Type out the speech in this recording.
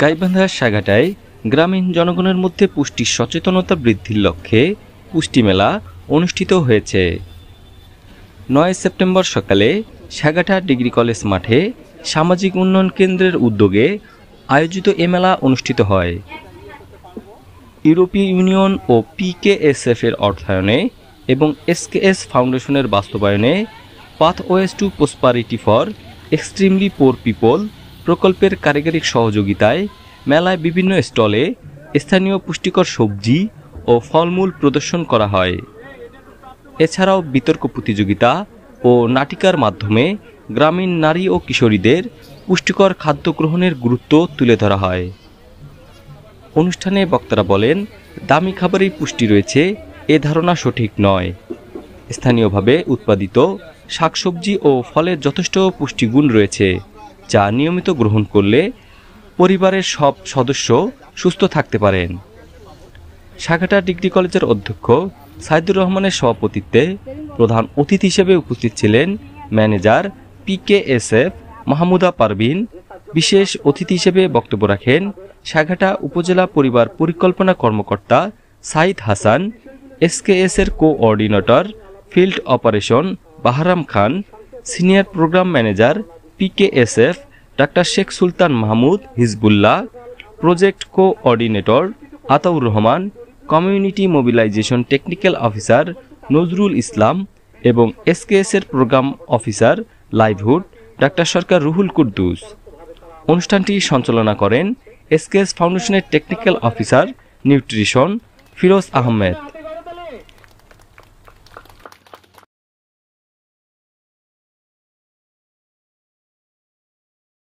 গাইবান্ধা সাগাটায় গ্রামীণ জনগণের মধ্যে পুষ্টি সচেতনতা বৃদ্ধির লক্ষ্যে পুষ্টি মেলা অনুষ্ঠিত হয়েছে। 9 সেপ্টেম্বর সকালে সাগাটা ডিগ্রি কলেজ মাঠে সামাজিক উন্নয়ন কেন্দ্রের উদ্যোগে আয়োজিত এ মেলা অনুষ্ঠিত হয়। ইউরোপীয় ইউনিয়ন ও PKSF এর অর্থায়নে এবং SKS ফাউন্ডেশনের বাস্তবায়নে pathways to prosperity for extremely poor people প্রকল্পের কারিগরি সহযোগিতায় মেলায় বিভিন্ন স্টলে স্থানীয় পুষ্টিকর সবজি ও ফলমূল প্রদর্শন করা হয়। এছাড়াও বিতর্ক প্রতিযোগিতা ও নাটিকার মাধ্যমে গ্রামীণ নারী ও কিশোরীদের পুষ্টিকর খাদ্য গ্রহণের গুরুত্ব তুলে ধরা হয়। অনুষ্ঠানে বক্তারা বলেন, দামি খাবারেই পুষ্টি রয়েছে এ ধারণা সঠিক নয়। স্থানীয়ভাবে উৎপাদিত শাকসবজি ও ফলের যথেষ্ট পুষ্টিগুণ রয়েছে, যা নিয়মিত গ্রহণ করলে পরিবারের সব সদস্য সুস্থ থাকতে পারেন। সাগাটা ডিগ্রি কলেজের অধ্যক্ষ সাইদুর রহমানের সভাপতিত্বে প্রধান অতিথি হিসেবে উপস্থিত ছিলেন ম্যানেজার PKSF মাহমুদা পারভিন। বিশেষ অতিথি হিসেবে বক্তব্য রাখেন সাগাটা উপজেলা পরিবার পরিকল্পনা কর্মকর্তা সাইদ হাসান, SKS এর coordinator field operation Bahram Khan, senior programme manager PKSF ডাক্তার Sheikh Sultan Mahmud Hizbullah, project coordinator Ataur Rahman, community mobilisation technical officer Nazrul Islam এবং SKS এর প্রোগ্রাম অফিসার লাইভহুড ডাক্তার সরকার রুহুল কুদ্দুস। অনুষ্ঠানটি সঞ্চালনা করেন SKS ফাউন্ডেশনের technical officer nutrition Firoz Ahmed.